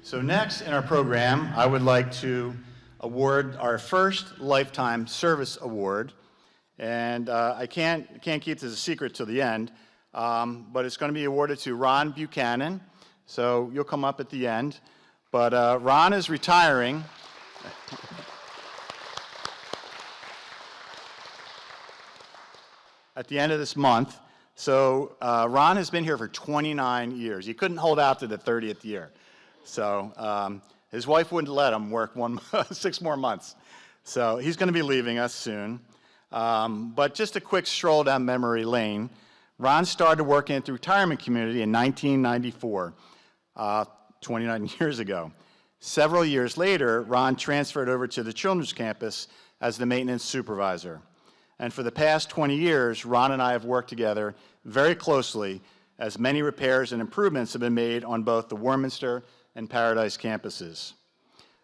So next in our program, I would like to award our first Lifetime Service Award. And I can't keep this a secret till the end, but it's going to be awarded to Ron Buchanan. So you'll come up at the end. But Ron is retiring. At the end of this month. So Ron has been here for 29 years. He couldn't hold out to the 30th year. So his wife wouldn't let him work 6 more months. So he's going to be leaving us soon. But just a quick stroll down memory lane. Ron started working at the retirement community in 1994, 29 years ago. Several years later, Ron transferred over to the children's campus as the maintenance supervisor. And for the past 20 years, Ron and I have worked together very closely as many repairs and improvements have been made on both the Warminster and Paradise campuses.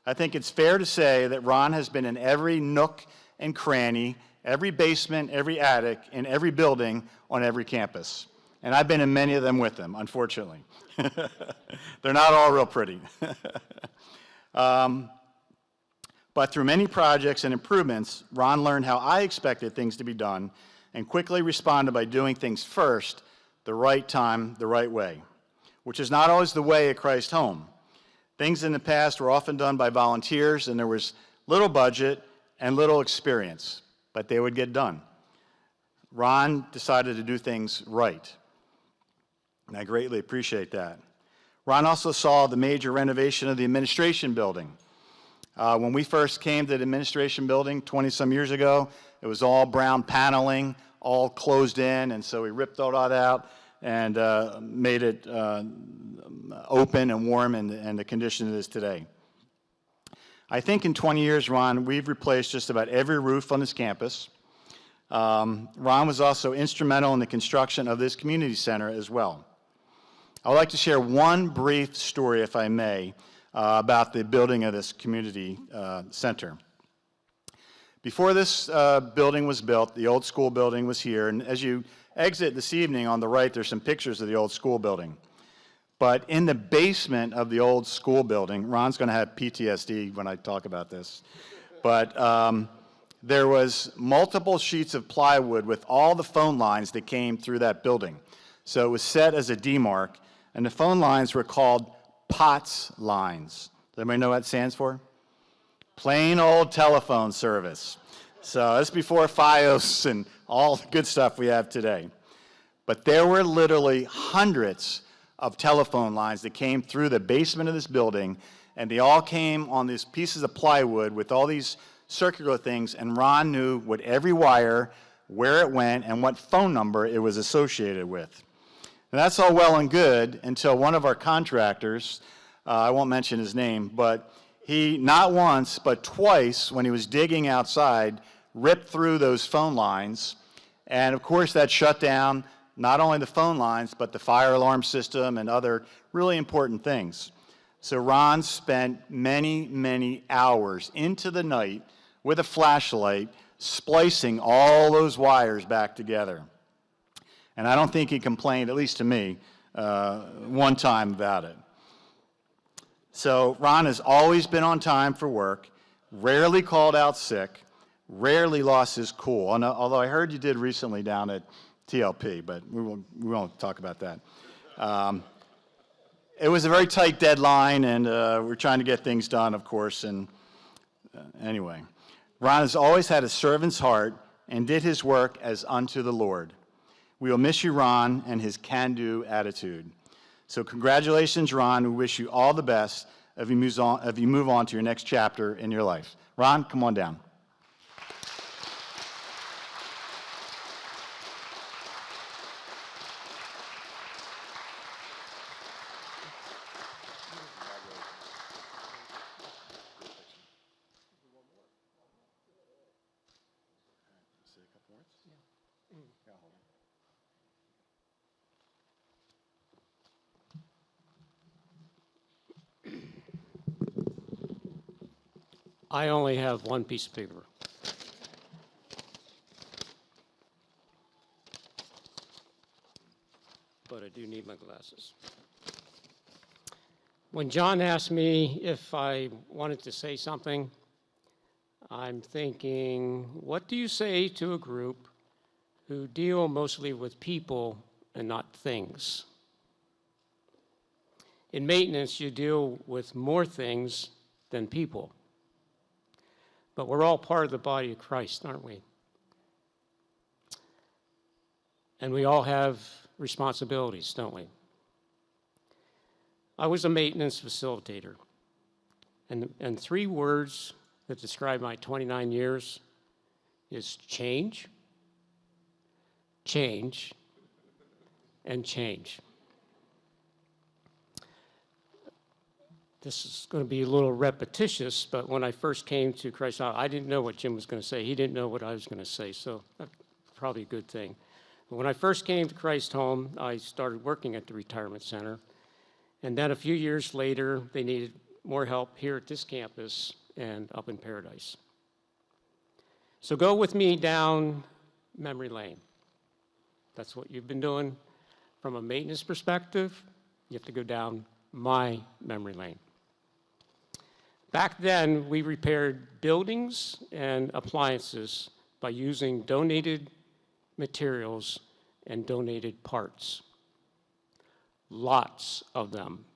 I think it's fair to say that Ron has been in every nook and cranny, every basement, every attic, in every building on every campus. And I've been in many of them with him, unfortunately. They're not all real pretty. But through many projects and improvements, Ron learned how I expected things to be done and quickly responded by doing things first, the right time, the right way, which is not always the way at Christ Home. Things in the past were often done by volunteers, and there was little budget and little experience, but they would get done. Ron decided to do things right, and I greatly appreciate that. Ron also saw the major renovation of the administration building. When we first came to the administration building 20-some years ago, it was all brown paneling, all closed in, and so we ripped all that out and made it open and warm and the condition it is today. I think in 20 years, Ron, we've replaced just about every roof on this campus. Ron was also instrumental in the construction of this community center as well. I would like to share one brief story, if I may, about the building of this community center. Before this building was built, the old school building was here, and as you exit this evening on the right, there's some pictures of the old school building. But in the basement of the old school building, Ron's going to have PTSD when I talk about this, but there was multiple sheets of plywood with all the phone lines that came through that building. So it was set as a D-mark, and the phone lines were called POTS lines. Does anybody know what that stands for? Plain old telephone service. So that's before FiOS and all the good stuff we have today. But there were literally hundreds of telephone lines that came through the basement of this building, and they all came on these pieces of plywood with all these circular things, and Ron knew what every wire, where it went, and what phone number it was associated with. And that's all well and good until one of our contractors, I won't mention his name, but he, not once, but twice, when he was digging outside, ripped through those phone lines. And of course, that shut down not only the phone lines, but the fire alarm system and other really important things. So Ron spent many, many hours into the night with a flashlight, splicing all those wires back together. And I don't think he complained, at least to me, one time about it. So Ron has always been on time for work, rarely called out sick, rarely lost his cool. Although I heard you did recently down at TLP, but we won't talk about that. It was a very tight deadline, and we're trying to get things done, of course. And anyway, Ron has always had a servant's heart and did his work as unto the Lord. We will miss you, Ron, and his can-do attitude. So congratulations, Ron. We wish you all the best as you move on to your next chapter in your life. Ron, come on down. I only have one piece of paper. But I do need my glasses. When John asked me if I wanted to say something, I'm thinking, what do you say to a group who deal mostly with people and not things? In maintenance, you deal with more things than people. But we're all part of the body of Christ, aren't we? And we all have responsibilities, don't we? I was a maintenance facilitator. And 3 words that describe my 29 years is change, change, and change. This is going to be a little repetitious, but when I first came to Christ, I didn't know what Jim was going to say. He didn't know what I was going to say, so that's probably a good thing. But when I first came to Christ Home, I started working at the retirement center. And then a few years later, they needed more help here at this campus and up in Paradise. So go with me down memory lane. That's what you've been doing. From a maintenance perspective, you have to go down my memory lane. Back then, we repaired buildings and appliances by using donated materials and donated parts. Lots of them.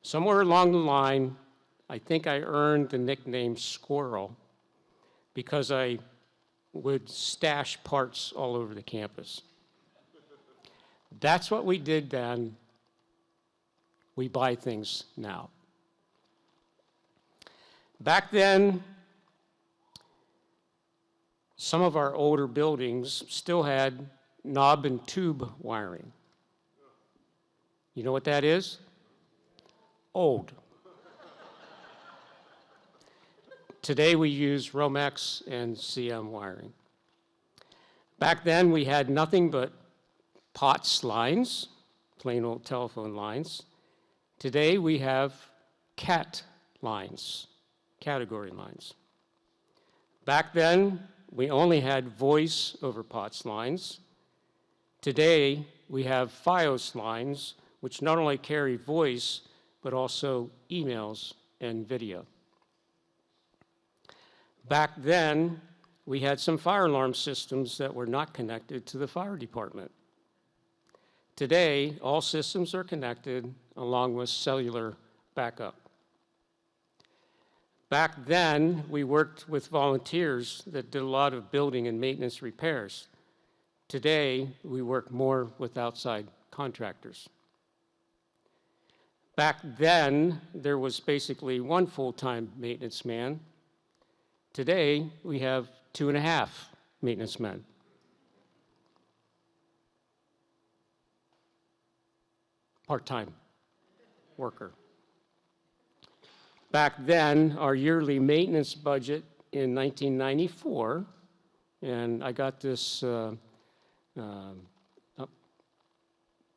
Somewhere along the line, I think I earned the nickname Squirrel because I would stash parts all over the campus. That's what we did then. We buy things now. Back then, some of our older buildings still had knob and tube wiring. You know what that is? Old. Today we use Romex and CM wiring. Back then we had nothing but POTS lines, plain old telephone lines. Today we have CAT lines, category lines. Back then we only had voice over POTS lines. Today we have FiOS lines, which not only carry voice, but also emails and video. Back then, we had some fire alarm systems that were not connected to the fire department. Today, all systems are connected along with cellular backup. Back then, we worked with volunteers that did a lot of building and maintenance repairs. Today, we work more with outside contractors. Back then, there was basically 1 full-time maintenance man. Today, we have 2.5 maintenance men. Part-time worker. Back then, our yearly maintenance budget in 1994, and I got this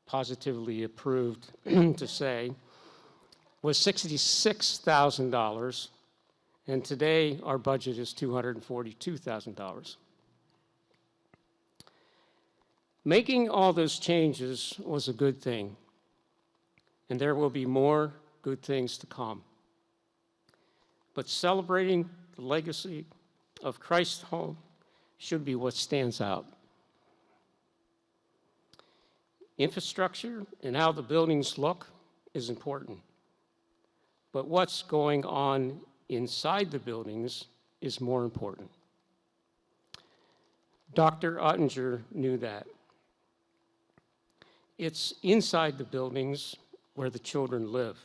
positively approved to say, was $66,000, and today our budget is $242,000. Making all those changes was a good thing, and there will be more good things to come. But celebrating the legacy of Christ's home should be what stands out. Infrastructure and how the buildings look is important. But what's going on inside the buildings is more important. Dr. Ottinger knew that. It's inside the buildings where the children live,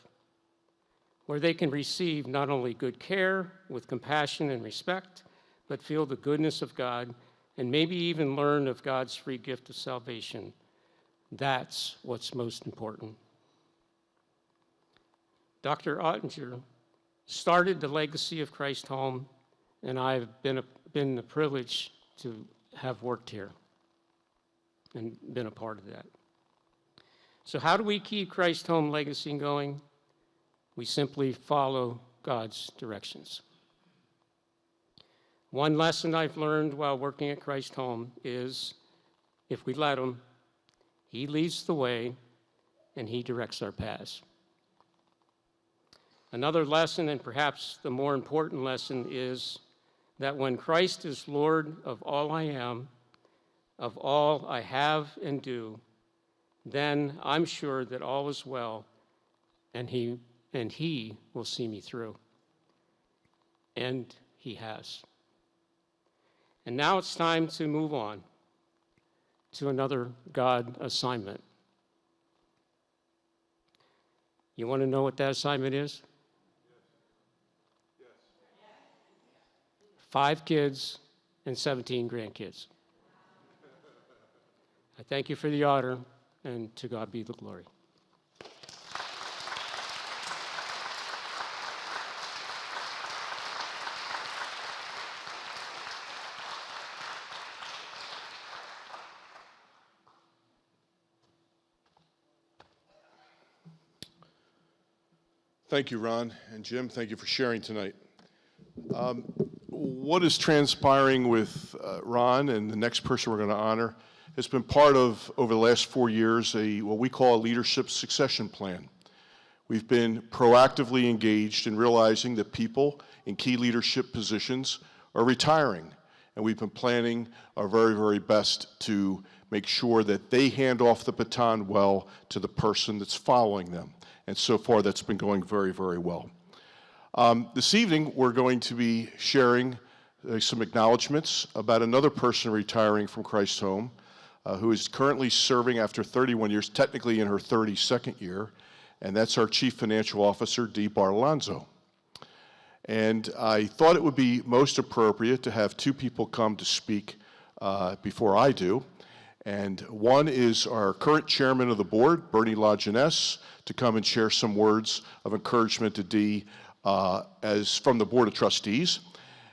where they can receive not only good care with compassion and respect, but feel the goodness of God and maybe even learn of God's free gift of salvation. That's what's most important. Dr. Ottinger started the legacy of Christ Home, and I've been the privilege to have worked here and been a part of that. So how do we keep Christ Home legacy going? We simply follow God's directions. One lesson I've learned while working at Christ Home is if we let Him, He leads the way and He directs our paths. Another lesson, and perhaps the more important lesson, is that when Christ is Lord of all I am, of all I have and do, then I'm sure that all is well, and he will see me through. And he has. And now it's time to move on to another God assignment. You want to know what that assignment is? Yes. 5 kids and 17 grandkids. I thank you for the honor, and to God be the glory. Thank you, Ron and Jim. Thank you for sharing tonight. What is transpiring with Ron and the next person we're going to honor has been part of, over the last 4 years, what we call a leadership succession plan. We've been proactively engaged in realizing that people in key leadership positions are retiring, and we've been planning our very, very best to make sure that they hand off the baton well to the person that's following them. And so far, that's been going very, very well. This evening, we're going to be sharing some acknowledgments about another person retiring from Christ Home, who is currently serving after 31 years, technically in her 32nd year, and that's our Chief Financial Officer, Dee Bartolanzo. And I thought it would be most appropriate to have 2 people come to speak before I do. And one is our current chairman of the board, Bernie LaJeunesse, to come and share some words of encouragement to Dee as from the Board of Trustees.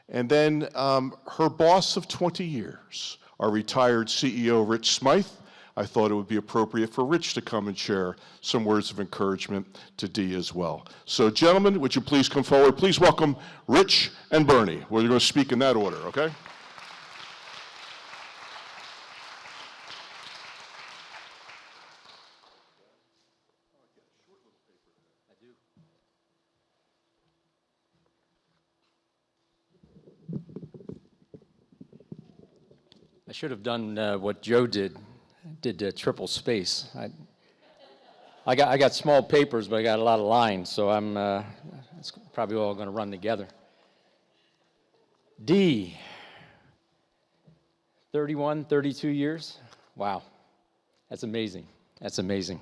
And then her boss of 20 years, our retired CEO, Rich Smythe. I thought it would be appropriate for Rich to come and share some words of encouragement to Dee as well. So gentlemen, would you please come forward? Please welcome Rich and Bernie. We're going to speak in that order, okay? I should have done what Joe did triple space. I got small papers, but I got a lot of lines, so it's probably all going to run together. Dee, 31, 32 years? Wow, that's amazing. That's amazing.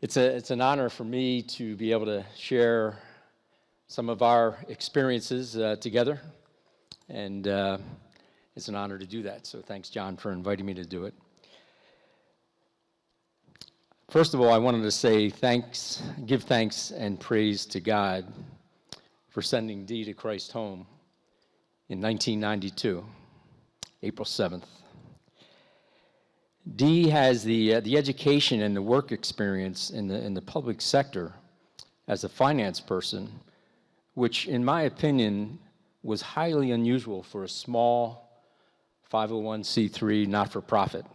It's an honor for me to be able to share some of our experiences together, and it's an honor to do that, so thanks, John, for inviting me to do it. First of all, I wanted to say give thanks and praise to God for sending Dee to Christ Home in 1992, April 7th. Dee has the education and the work experience in the public sector as a finance person, which, in my opinion, was highly unusual for a small 501c3 not-for-profit,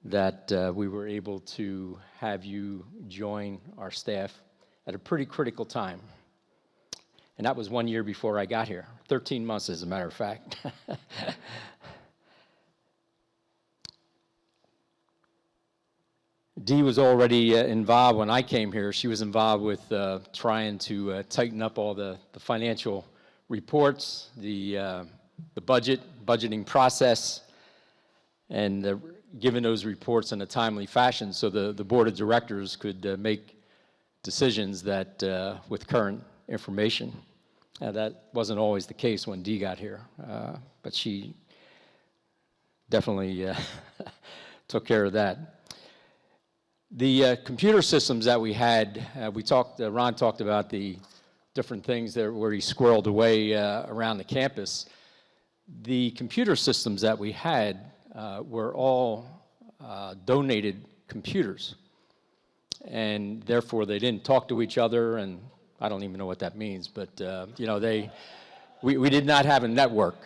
that we were able to have you join our staff at a pretty critical time. And that was 1 year before I got here, 13 months as a matter of fact. Dee was already involved when I came here. She was involved with trying to tighten up all the financial reports, the budgeting process, and giving those reports in a timely fashion so the board of directors could make decisions that with current information. That wasn't always the case when Dee got here, but she definitely took care of that. The computer systems that we had, Ron talked about the different things where he squirreled away around the campus. The computer systems that we had were all donated computers, and therefore they didn't talk to each other, and I don't even know what that means, but we did not have a network,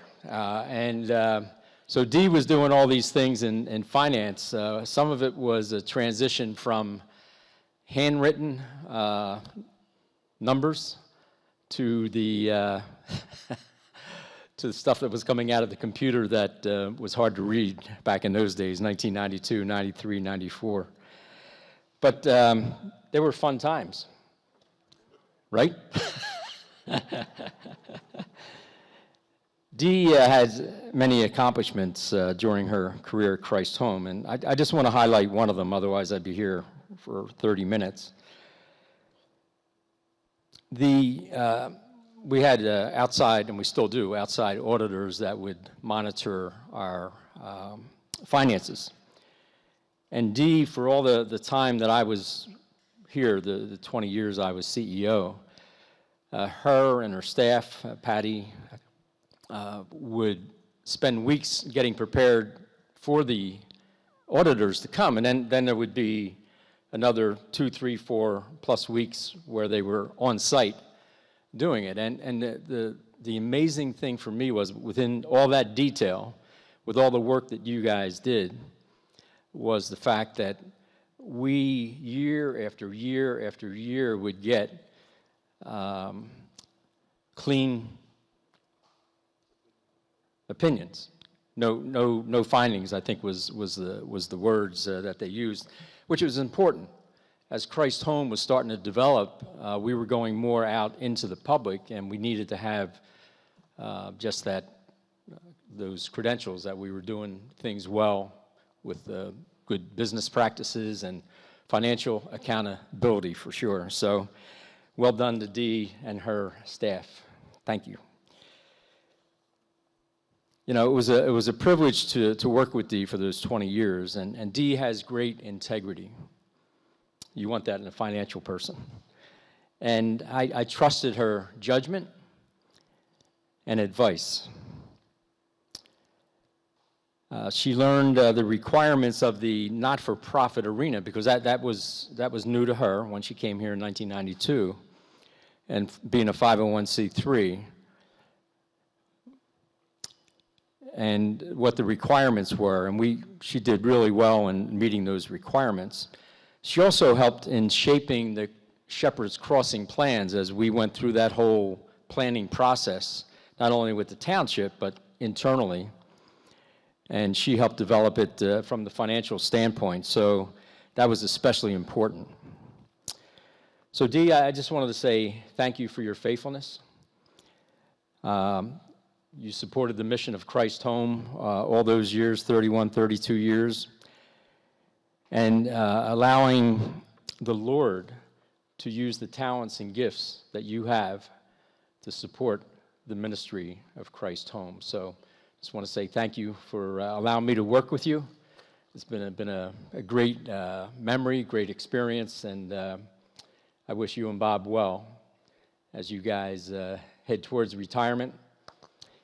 so Dee was doing all these things in finance. Some of it was a transition from handwritten numbers to the to the stuff that was coming out of the computer that was hard to read back in those days, 1992, 93, 94. But they were fun times, right? Dee has many accomplishments during her career at Christ Home, and I just want to highlight one of them, otherwise I'd be here for 30 minutes. We had outside, and we still do, outside auditors that would monitor our finances. And Dee, for all the time that I was here, the 20 years I was CEO, her and her staff, Patty, would spend weeks getting prepared for the auditors to come, and then there would be another 2, 3, 4+ weeks where they were on site doing it. And the amazing thing for me was, within all that detail, with all the work that you guys did, was the fact that we, year after year after year, would get clean opinions. No findings, I think was the words that they used, which was important. As Christ Home was starting to develop, we were going more out into the public, and we needed to have just that, those credentials that we were doing things well with good business practices and financial accountability, for sure. So, well done to Dee and her staff. Thank you. You know, it was a privilege to work with Dee for those 20 years, and Dee has great integrity. You want that in a financial person. And I trusted her judgment and advice. She learned the requirements of the not-for-profit arena, because that was new to her when she came here in 1992, and being a 501c3. And what the requirements were, and she did really well in meeting those requirements. She also helped in shaping the Shepherd's Crossing plans as we went through that whole planning process, not only with the township, but internally. And she helped develop it from the financial standpoint, so that was especially important. So Dee, I just wanted to say thank you for your faithfulness. You supported the mission of Christ Home all those years, 31, 32 years, and allowing the Lord to use the talents and gifts that you have to support the ministry of Christ Home. So I just want to say thank you for allowing me to work with you. It's been a great memory, great experience, and I wish you and Bob well as you guys head towards retirement.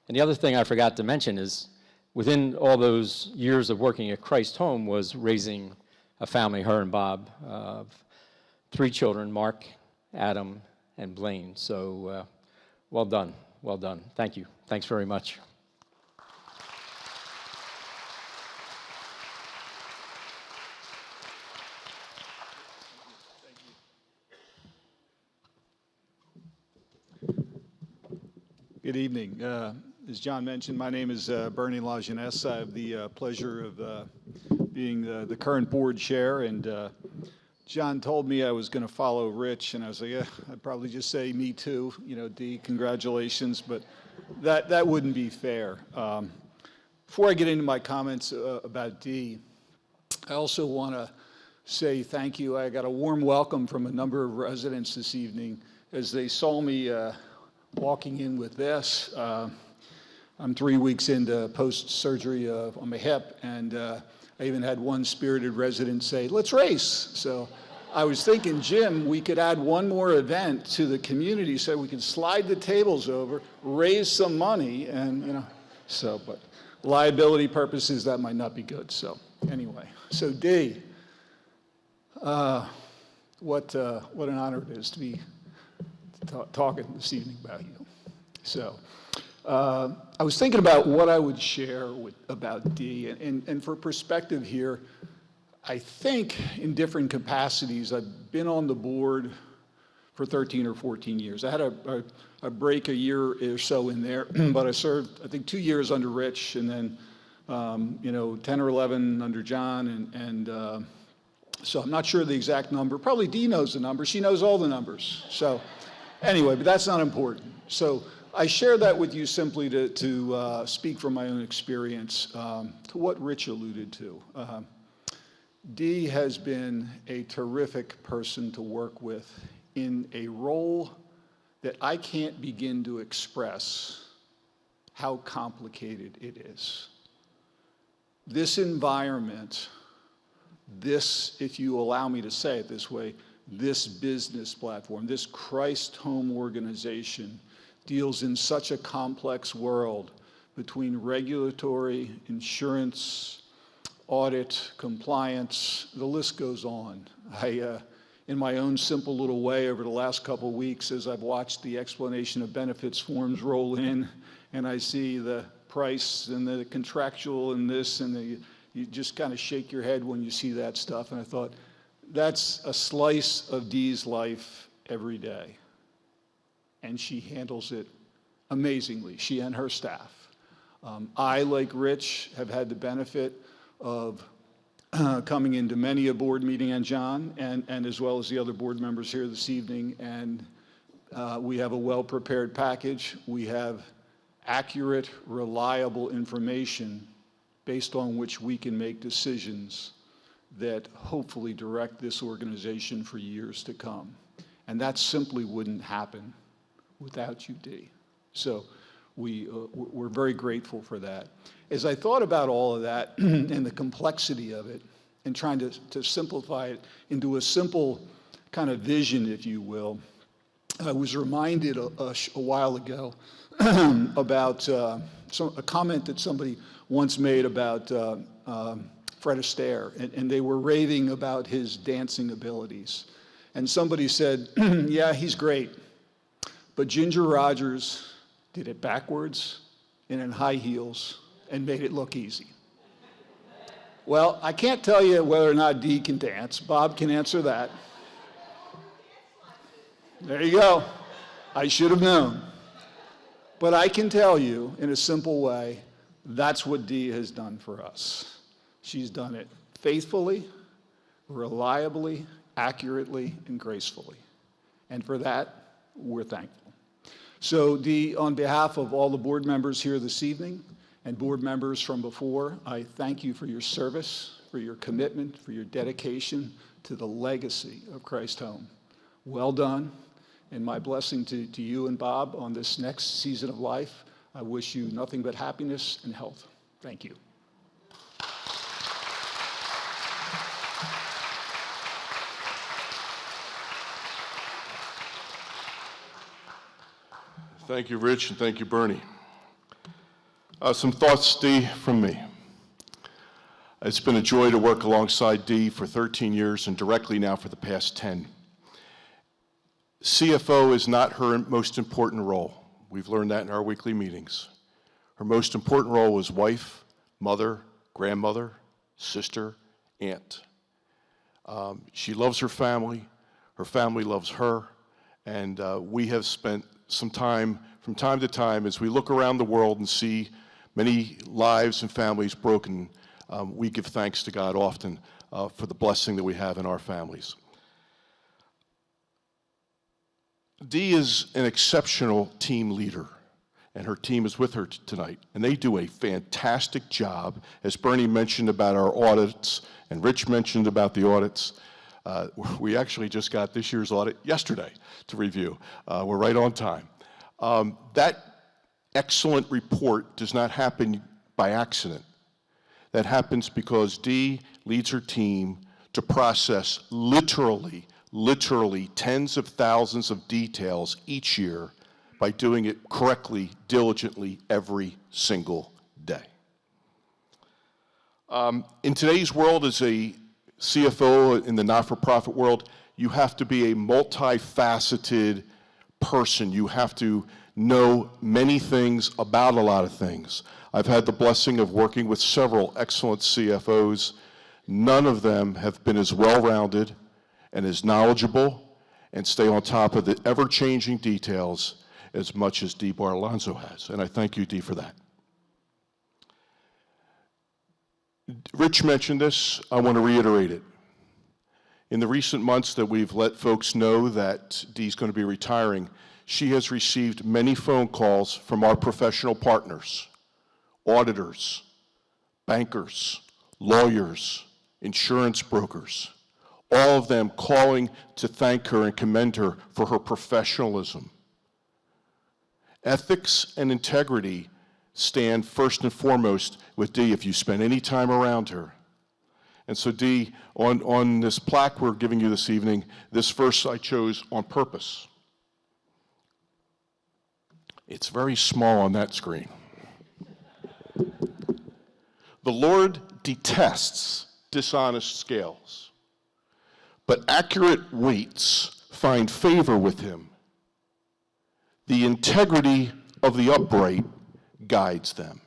And the other thing I forgot to mention is, within all those years of working at Christ Home, was raising a family, her and Bob, of 3 children, Mark, Adam, and Blaine. So well done, well done. Thank you. Thanks very much. Good evening. As John mentioned, my name is Bernie LaJeunesse. I have the pleasure of being the current board chair, and John told me I was going to follow Rich, and I was like, yeah, I'd probably just say me too, you know, Dee, congratulations, but that wouldn't be fair. Before I get into my comments about Dee, I also want to say thank you. I got a warm welcome from a number of residents this evening as they saw me walking in with this. I'm 3 weeks into post-surgery on my hip, and I even had one spirited resident say, let's race. So I was thinking, Jim, we could add one more event to the community so we could slide the tables over, raise some money, and, you know, so, but liability purposes, that might not be good. So anyway, so Dee, what an honor it is to be talking this evening about you. So I was thinking about what I would share about Dee, and for perspective here, I think in different capacities, I've been on the board for 13 or 14 years. I had a break a year or so in there, but I served, I think, 2 years under Rich, and then 10 or 11 under John, and so I'm not sure the exact number. Probably Dee knows the number. She knows all the numbers. So anyway, but that's not important. So I share that with you simply to speak from my own experience to what Rich alluded to. Dee has been a terrific person to work with in a role that I can't begin to express how complicated it is. This environment, this, if you allow me to say it this way, this business platform, this Christ Home organization deals in such a complex world between regulatory, insurance, audit, compliance, the list goes on. In my own simple little way over the last couple of weeks, as I've watched the explanation of benefits forms roll in, and I see the price and the contractual and this, and you just kind of shake your head when you see that stuff. And I thought, that's a slice of Dee's life every day. And she handles it amazingly, she and her staff. I, like Rich, have had the benefit of coming into many a board meeting, and John, and as well as the other board members here this evening, and we have a well-prepared package. We have accurate, reliable information based on which we can make decisions that hopefully direct this organization for years to come. And that simply wouldn't happen without you, Dee. So we're very grateful for that. As I thought about all of that and the complexity of it, and trying to simplify it into a simple kind of vision, if you will, I was reminded a while ago about a comment that somebody once made about Fred Astaire, and they were raving about his dancing abilities. And somebody said, yeah, he's great, but Ginger Rogers did it backwards and in high heels and made it look easy. Well, I can't tell you whether or not Dee can dance. Bob can answer that. There you go. I should have known. But I can tell you in a simple way, that's what Dee has done for us. She's done it faithfully, reliably, accurately, and gracefully. And for that, we're thankful. So Dee, on behalf of all the board members here this evening and board members from before, I thank you for your service, for your commitment, for your dedication to the legacy of Christ Home. Well done, and my blessing to you and Bob on this next season of life. I wish you nothing but happiness and health. Thank you. Thank you, Rich, and thank you, Bernie. Some thoughts, Dee, from me. It's been a joy to work alongside Dee for 13 years and directly now for the past 10. CFO is not her most important role. We've learned that in our weekly meetings. Her most important role was wife, mother, grandmother, sister, aunt. She loves her family loves her, and we have spent some time, from time to time, as we look around the world and see many lives and families broken, we give thanks to God often for the blessing that we have in our families. Dee is an exceptional team leader, and her team is with her tonight, and they do a fantastic job. As Bernie mentioned about our audits, and Rich mentioned about the audits, we actually just got this year's audit yesterday to review. We're right on time. That excellent report does not happen by accident. That happens because Dee leads her team to process literally tens of thousands of details each year by doing it correctly, diligently, every single day. In today's world, as a CFO in the not-for-profit world, you have to be a multifaceted person. You have to know many things about a lot of things. I've had the blessing of working with several excellent CFOs. None of them have been as well-rounded and as knowledgeable and stay on top of the ever-changing details as much as Dee Bartolanzo has. And I thank you, Dee, for that. Rich mentioned this. I want to reiterate it. In the recent months that we've let folks know that Dee's going to be retiring, she has received many phone calls from our professional partners, auditors, bankers, lawyers, insurance brokers, all of them calling to thank her and commend her for her professionalism. Ethics and integrity stand first and foremost with Dee if you spend any time around her. And so Dee, on this plaque we're giving you this evening, this verse I chose on purpose. It's very small on that screen. The Lord detests dishonest scales, but accurate weights find favor with him. The integrity of the upright guides them.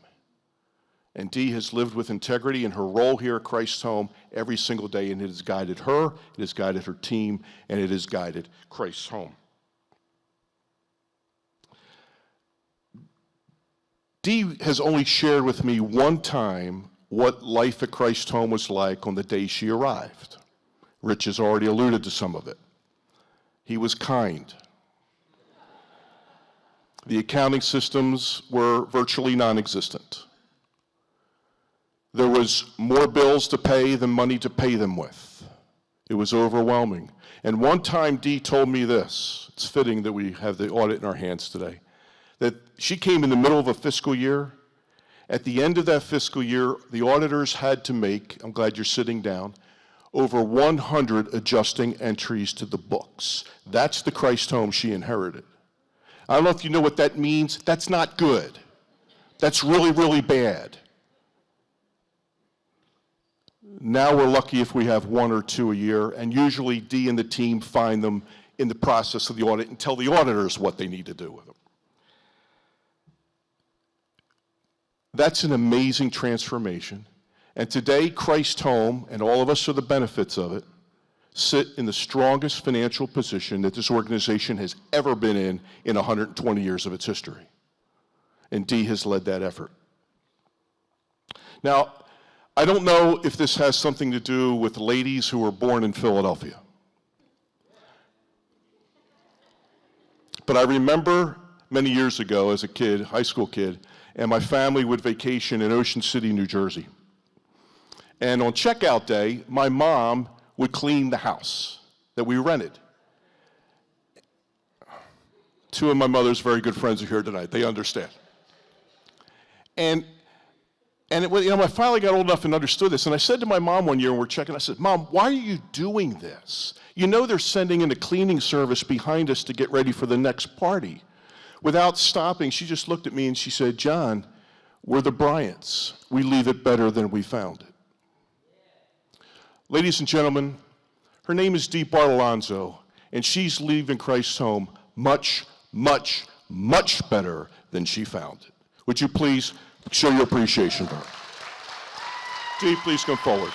And Dee has lived with integrity in her role here at Christ's Home every single day, and it has guided her, it has guided her team, and it has guided Christ's Home. Dee has only shared with me one time what life at Christ's Home was like on the day she arrived. Rich has already alluded to some of it. He was kind. The accounting systems were virtually non-existent. There was more bills to pay than money to pay them with. It was overwhelming. And one time Dee told me this, it's fitting that we have the audit in our hands today, that she came in the middle of a fiscal year. At the end of that fiscal year, the auditors had to make, I'm glad you're sitting down, over 100 adjusting entries to the books. That's the Christ Home she inherited. I don't know if you know what that means. That's not good. That's really, really bad. Now we're lucky if we have one or two a year, and usually Dee and the team find them in the process of the audit and tell the auditors what they need to do with them. That's an amazing transformation. And today, Christ Home, and all of us are the benefits of it, sit in the strongest financial position that this organization has ever been in 120 years of its history. And Dee has led that effort. Now, I don't know if this has something to do with ladies who were born in Philadelphia. But I remember many years ago as a kid, high school kid, and my family would vacation in Ocean City, New Jersey. And on checkout day, my mom would clean the house that we rented. Two of my mother's very good friends are here tonight. They understand. And I finally got old enough and understood this. And I said to my mom one year when we're checking, I said, Mom, why are you doing this? You know they're sending in a cleaning service behind us to get ready for the next party. Without stopping, she just looked at me and she said, John, we're the Bryants. We leave it better than we found it. Ladies and gentlemen, her name is Dee Bartolanzo, and she's leaving Christ's Home much, much, much better than she found it. Would you please show your appreciation for her? Dee, please come forward.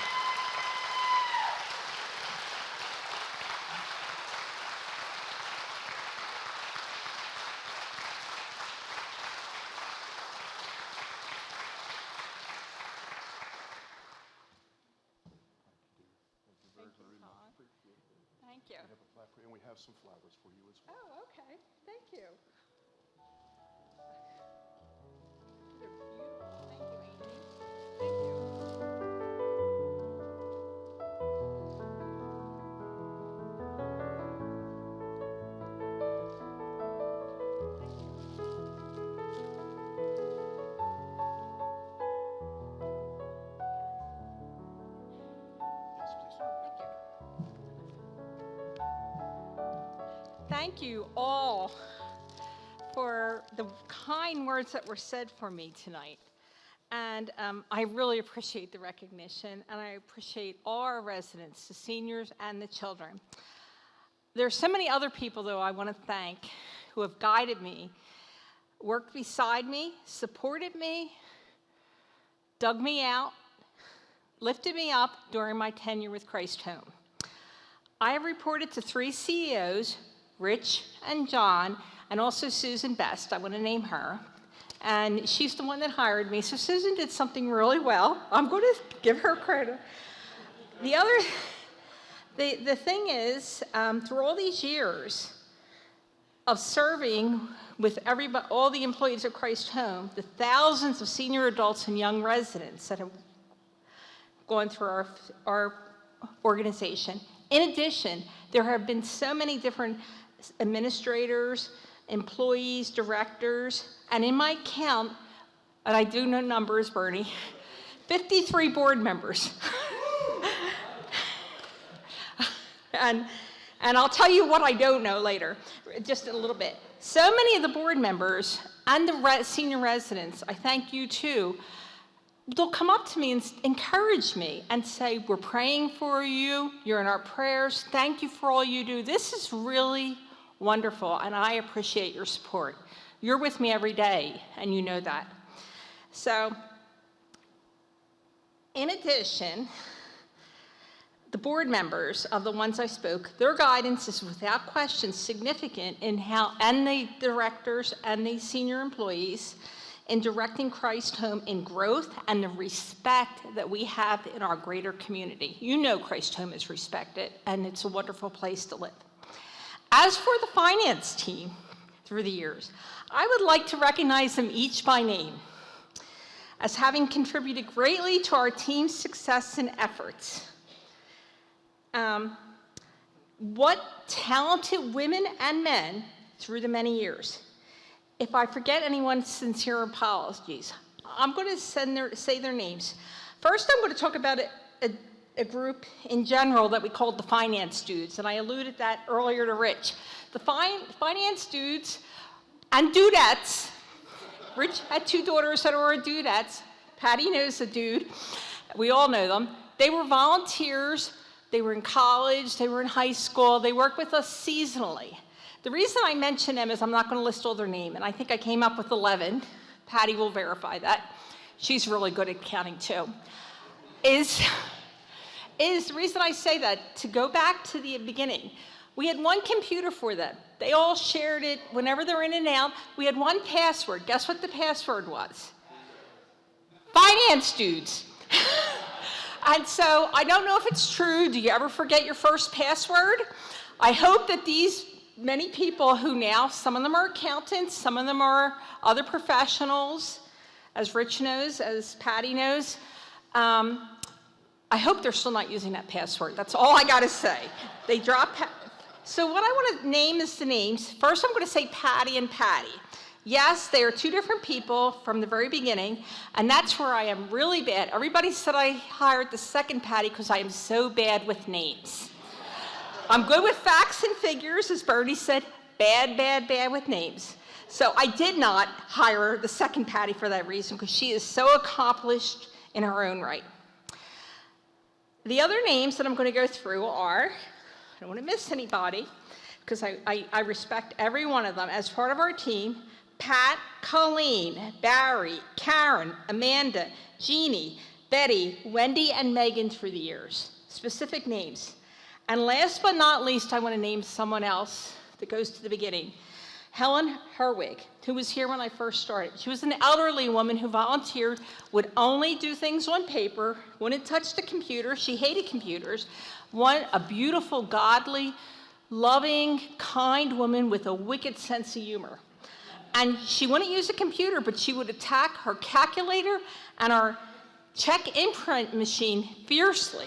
Thank you. And we have some flowers for you as well. Oh, okay. Thank you. They're beautiful. Thank you, Amy. Thank you. Thank you all for the kind words that were said for me tonight. And I really appreciate the recognition, and I appreciate all our residents, the seniors and the children. There are so many other people, though, I want to thank who have guided me, worked beside me, supported me, dug me out, lifted me up during my tenure with Christ Home. I have reported to 3 CEOs, Rich and John, and also Susan Best. I want to name her. And she's the one that hired me. So Susan did something really well. I'm going to give her credit. The thing is, through all these years of serving with everybody, all the employees of Christ Home, the thousands of senior adults and young residents that have gone through our organization. In addition, there have been so many different administrators, employees, directors, and in my count, and I do know numbers, Bernie, 53 board members. And I'll tell you what I don't know later, just in a little bit. So many of the board members and the senior residents, I thank you too, they'll come up to me and encourage me and say, we're praying for you, you're in our prayers, thank you for all you do. This is really wonderful, and I appreciate your support. You're with me every day, and you know that. So, in addition, the board members of the ones I spoke, their guidance is without question significant in how, and the directors and the senior employees, in directing Christ Home in growth and the respect that we have in our greater community. You know Christ Home is respected, and it's a wonderful place to live. As for the finance team through the years, I would like to recognize them each by name as having contributed greatly to our team's success and efforts. What talented women and men through the many years. If I forget anyone, sincere apologies. I'm going to say their names. First, I'm going to talk about a group in general that we called the finance dudes, and I alluded that earlier to Rich. The finance dudes and dudettes. Rich had 2 daughters that were dudettes. Patty knows the dude. We all know them. They were volunteers. They were in college. They were in high school. They worked with us seasonally. The reason I mention them is I'm not going to list all their names, and I think I came up with 11. Patty will verify that. She's really good at counting too. Is the reason I say that, to go back to the beginning. We had one computer for them. They all shared it whenever they're in and out. We had one password. Guess what the password was? Finance dudes. And so I don't know if it's true. Do you ever forget your first password? I hope that these many people who now, some of them are accountants, some of them are other professionals, as Rich knows, as Patty knows. I hope they're still not using that password. That's all I got to say. They drop. So what I want to name is the names. First, I'm going to say Patty and Patty. Yes, they are 2 different people from the very beginning, and that's where I am really bad. Everybody said I hired the second Patty because I am so bad with names. I'm good with facts and figures, as Bernie said, bad with names. So I did not hire the second Patty for that reason, because she is so accomplished in her own right. The other names that I'm going to go through are, I don't want to miss anybody, because I respect every one of them as part of our team: Pat, Colleen, Barry, Karen, Amanda, Jeannie, Betty, Wendy, and Megan through the years. Specific names. And last but not least, I want to name someone else that goes to the beginning. Helen Herwig, who was here when I first started. She was an elderly woman who volunteered, would only do things on paper, wouldn't touch the computer. She hated computers. A beautiful, godly, loving, kind woman with a wicked sense of humor. And she wouldn't use a computer, but she would attack her calculator and our check imprint machine fiercely.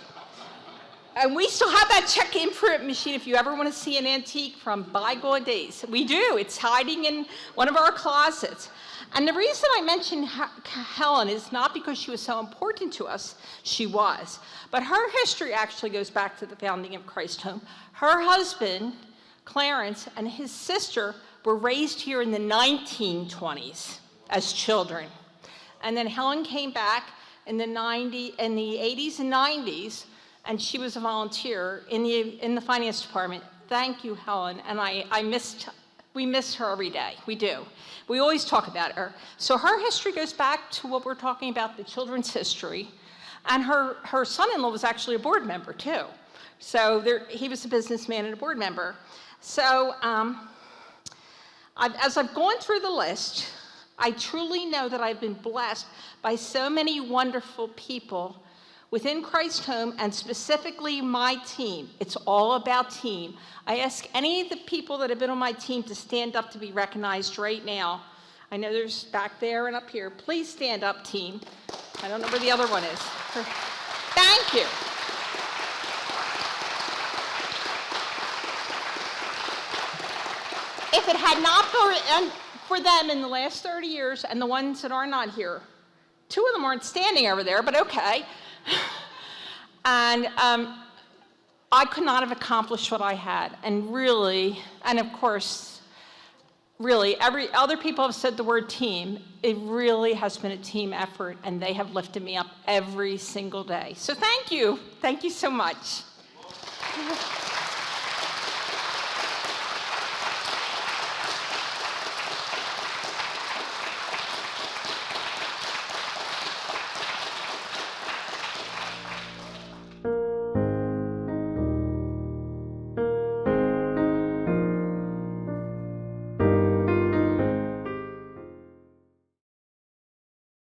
And we still have that check imprint machine if you ever want to see an antique from bygone days. We do. It's hiding in one of our closets. And the reason I mention Helen is not because she was so important to us. She was. But her history actually goes back to the founding of Christ Home. Her husband, Clarence, and his sister were raised here in the 1920s as children. And then Helen came back in the 80s and 90s, and she was a volunteer in the finance department. Thank you, Helen, and we miss her every day. We do. We always talk about her. So her history goes back to what we're talking about, the children's history, and her son-in-law was actually a board member too. He was a businessman and a board member. So as I've gone through the list, I truly know that I've been blessed by so many wonderful people within Christ Home, and specifically my team. It's all about team. I ask any of the people that have been on my team to stand up to be recognized right now. I know there's back there and up here. Please stand up, team. I don't know where the other one is. Thank you. If it had not been for them in the last 30 years, and the ones that are not here, 2 of them aren't standing over there, but okay. And I could not have accomplished what I had. And really, and of course, really, other people have said the word team. It really has been a team effort, and they have lifted me up every single day. So thank you. Thank you so much.